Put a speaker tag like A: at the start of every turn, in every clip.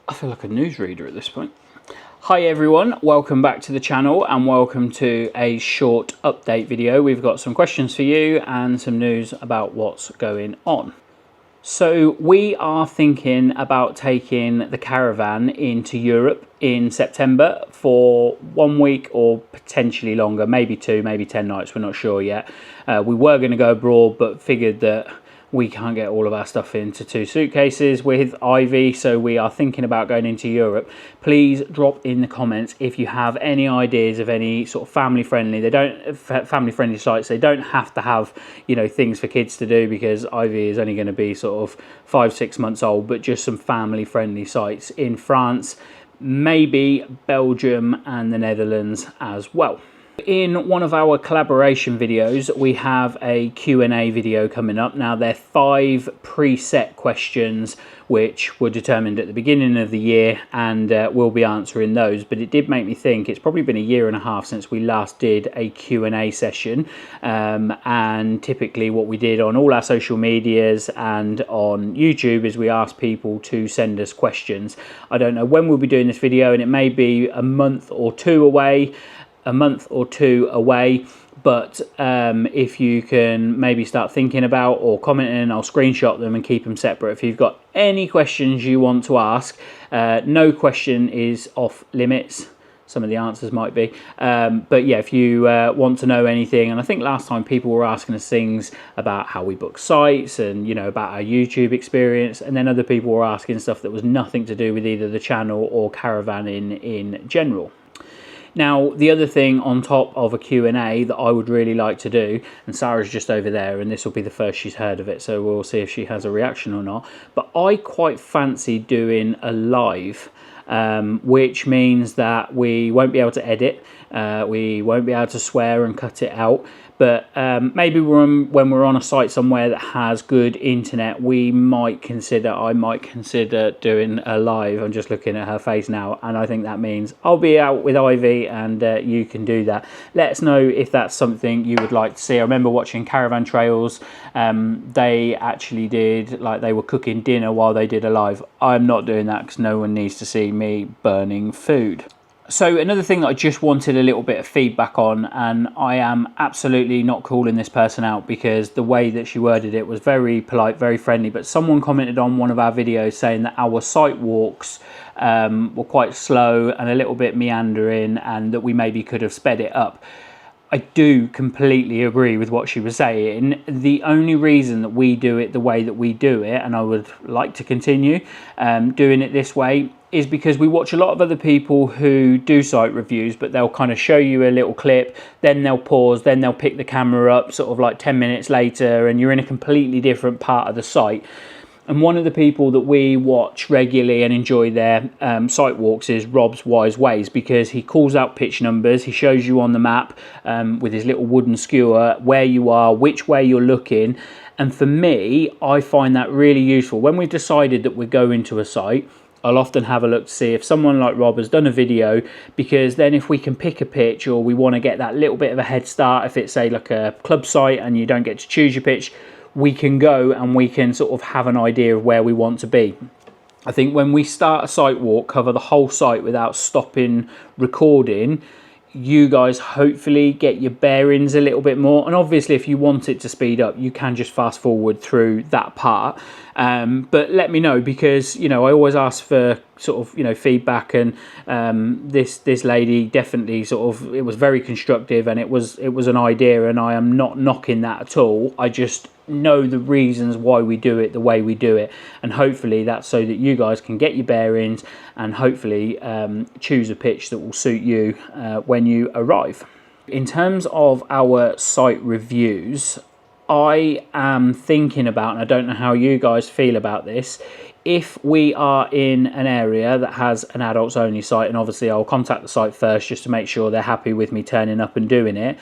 A: I feel like a newsreader at this point. Hi everyone, welcome back to the channel and welcome to a short update video. We've got some questions for you and some news about what's going on. So we are thinking about taking the caravan into Europe in September for 1 week or potentially longer, maybe 2, maybe 10 nights, we're not sure yet. We were going to go abroad but figured that we can't get all of our stuff into 2 suitcases with Ivy, so we are thinking about going into Europe. Please drop in the comments if you have any ideas of any sort of family friendly sites. They don't have to have, you know, things for kids to do because Ivy is only going to be sort of 5-6 months old, but just some family friendly sites in France, maybe Belgium and the Netherlands as well. In one of our collaboration videos, we have a Q&A video coming up. Now, they're 5 preset questions which were determined at the beginning of the year, and we'll be answering those. But it did make me think it's probably been 1.5 years since we last did a Q&A session. And typically what we did on all our social medias and on YouTube is we asked people to send us questions. I don't know when we'll be doing this video, and it may be a month or two away, but if you can maybe start thinking about or commenting, I'll screenshot them and keep them separate. If you've got any questions you want to ask, no question is off limits. Some of the answers might be, but yeah, if you want to know anything, and I think last time people were asking us things about how we book sites and, you know, about our YouTube experience, and then other people were asking stuff that was nothing to do with either the channel or caravanning in general. Now, the other thing on top of a Q&A that I would really like to do, and Sara's just over there, and this will be the first she's heard of it, so we'll see if she has a reaction or not, but I quite fancy doing a live, which means that we won't be able to edit, we won't be able to swear and cut it out, but maybe when we're on a site somewhere that has good internet, I might consider doing a live. I'm just looking at her face now, and I think that means I'll be out with Ivy and you can do that. Let us know if that's something you would like to see. I remember watching Caravan Trails. They actually did, like, they were cooking dinner while they did a live. I'm not doing that because no one needs to see me burning food. So another thing that I just wanted a little bit of feedback on, and I am absolutely not calling this person out because the way that she worded it was very polite, very friendly, but someone commented on one of our videos saying that our site walks were quite slow and a little bit meandering, and that we maybe could have sped it up. I do completely agree with what she was saying. The only reason that we do it the way that we do it, and I would like to continue doing it this way, is because we watch a lot of other people who do site reviews, but they'll kind of show you a little clip, then they'll pause, then they'll pick the camera up sort of like 10 minutes later, and you're in a completely different part of the site. And one of the people that we watch regularly and enjoy their site walks is Rob's Wise Ways, because he calls out pitch numbers, he shows you on the map with his little wooden skewer where you are, which way you're looking. And for me, I find that really useful. When we've decided that we're going to a site, I'll often have a look to see if someone like Rob has done a video, because then if we can pick a pitch, or we want to get that little bit of a head start, if it's say like a club site and you don't get to choose your pitch, we can go and we can sort of have an idea of where we want to be. I think when we start a site walk, cover the whole site without stopping recording, you guys hopefully get your bearings a little bit more. And obviously if you want it to speed up, you can just fast forward through that part. But let me know, because, you know, I always ask for sort of, you know, feedback, and this lady definitely sort of, it was very constructive, and it was an idea, and I am not knocking that at all. I just know the reasons why we do it the way we do it, and hopefully that's so that you guys can get your bearings and hopefully choose a pitch that will suit you when you arrive. In terms of our site reviews, I am thinking about, and I don't know how you guys feel about this, if we are in an area that has an adults only site, and obviously I'll contact the site first just to make sure they're happy with me turning up and doing it,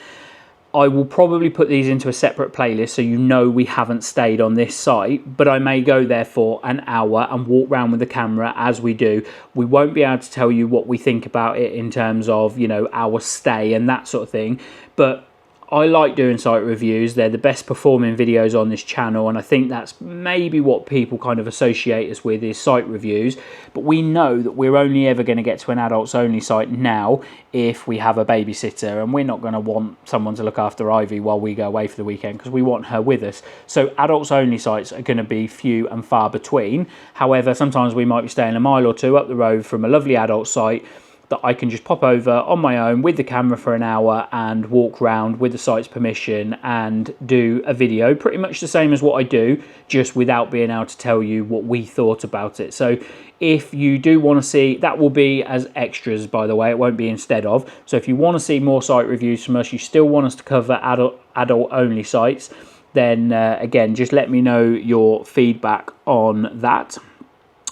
A: I will probably put these into a separate playlist so you know we haven't stayed on this site, but I may go there for an hour and walk around with the camera as we do. We won't be able to tell you what we think about it in terms of, you know, our stay and that sort of thing, but I like doing site reviews. They're the best performing videos on this channel, and I think that's maybe what people kind of associate us with, is site reviews. But we know that we're only ever going to get to an adults only site now if we have a babysitter, and we're not going to want someone to look after Ivy while we go away for the weekend, because we want her with us. So adults only sites are going to be few and far between. However, sometimes we might be staying a mile or two up the road from a lovely adult site that I can just pop over on my own with the camera for an hour and walk around with the site's permission and do a video, pretty much the same as what I do, just without being able to tell you what we thought about it. So if you do want to see, that will be as extras, by the way, it won't be instead of. So if you want to see more site reviews from us, you still want us to cover adult only sites, then again, just let me know your feedback on that.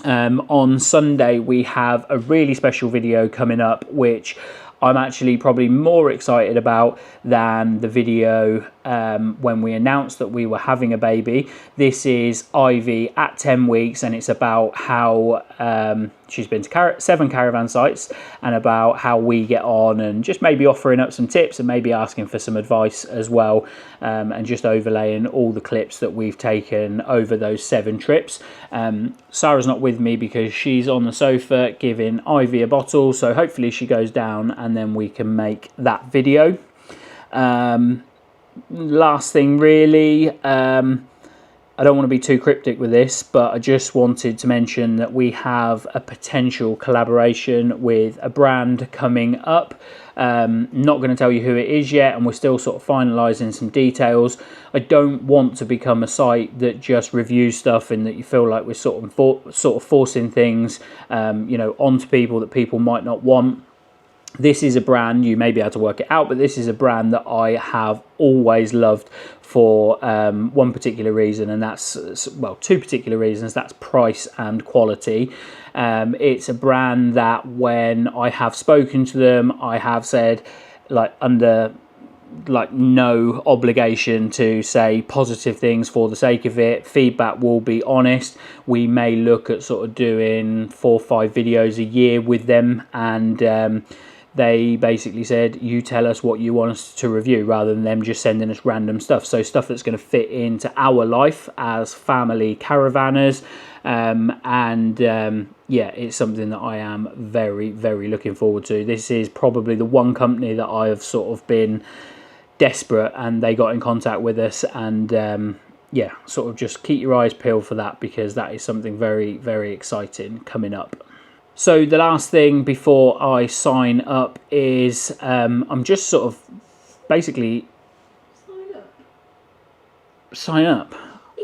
A: On Sunday we have a really special video coming up, which I'm actually probably more excited about than the video when we announced that we were having a baby. This is Ivy at 10 weeks, and it's about how she's been to 7 caravan sites, and about how we get on, and just maybe offering up some tips and maybe asking for some advice as well, and just overlaying all the clips that we've taken over those 7 trips. Sara's not with me because she's on the sofa giving Ivy a bottle, so hopefully she goes down and then we can make that video. Last thing really, I don't want to be too cryptic with this, but I just wanted to mention that we have a potential collaboration with a brand coming up. Not going to tell you who it is yet, and we're still sort of finalising some details. I don't want to become a site that just reviews stuff and that you feel like we're sort of forcing things, you know, onto people that people might not want. This is a brand, you may be able to work it out, but this is a brand that I have always loved for one particular reason, and that's, well, 2 particular reasons. That's price and quality. It's a brand that when I have spoken to them, I have said, like, under no obligation to say positive things for the sake of it. Feedback will be honest. We may look at sort of doing 4 or 5 videos a year with them, and they basically said, you tell us what you want us to review, rather than them just sending us random stuff. So stuff that's going to fit into our life as family caravanners. Yeah, it's something that I am very, very looking forward to. This is probably the one company that I have sort of been desperate, and they got in contact with us, and yeah, sort of just keep your eyes peeled for that, because that is something very, very exciting coming up. So the last thing before I sign up is I'm just sort of basically sign up.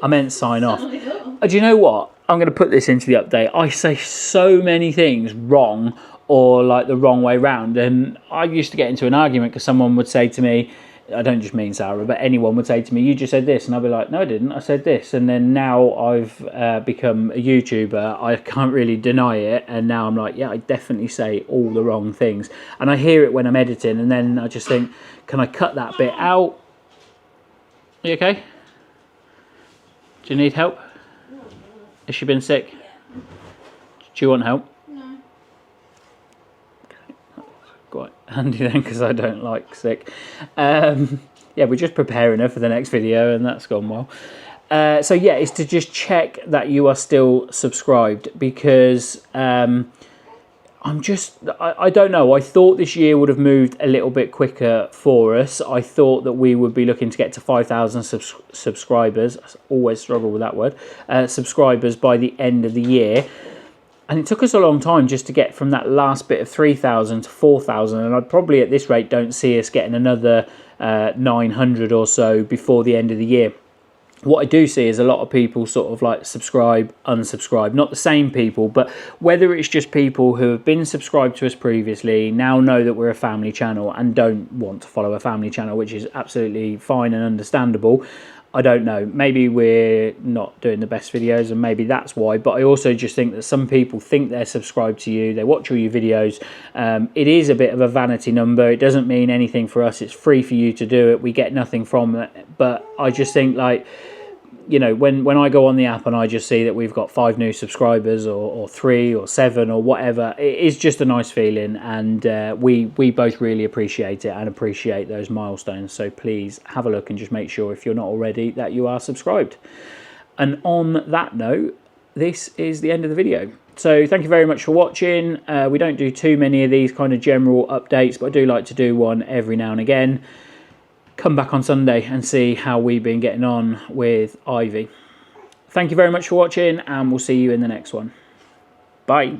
A: I meant sign off. Do you know what? I'm going to put this into the update. I say so many things wrong, or like the wrong way round, and I used to get into an argument because someone would say to me, I don't just mean Sara, but anyone would say to me, you just said this, and I'd be like, no I didn't, I said this. And then now I've become a YouTuber, I can't really deny it, and now I'm like, yeah, I definitely say all the wrong things, and I hear it when I'm editing, and then I just think, can I cut that bit out? Are you okay? Do you need help? Has she been sick? Yeah. Do you want help?
B: No.
A: Quite handy then, because I don't like sick. Yeah, we're just preparing her for the next video, and that's gone well. So yeah, it's to just check that you are still subscribed, because I don't know, I thought this year would have moved a little bit quicker for us. I thought that we would be looking to get to 5,000 subscribers. I always struggle with that word. Subscribers by the end of the year. And it took us a long time just to get from that last bit of 3,000 to 4,000. And I'd probably at this rate don't see us getting another 900 or so before the end of the year. What I do see is a lot of people sort of like subscribe, unsubscribe. Not the same people, but whether it's just people who have been subscribed to us previously, now know that we're a family channel and don't want to follow a family channel, which is absolutely fine and understandable. I don't know, maybe we're not doing the best videos, and maybe that's why, but I also just think that some people think they're subscribed to you, they watch all your videos. It is a bit of a vanity number. It doesn't mean anything for us. It's free for you to do it. We get nothing from it, but I just think, like, you know, when I go on the app and I just see that we've got 5 new subscribers, or 3 or 7 or whatever, it is just a nice feeling, and we both really appreciate it and appreciate those milestones. So please have a look and just make sure, if you're not already, that you are subscribed. And on that note, this is the end of the video. So thank you very much for watching. We don't do too many of these kind of general updates, but I do like to do one every now and again. Come back on Sunday and see how we've been getting on with Ivy. Thank you very much for watching, and we'll see you in the next one. Bye.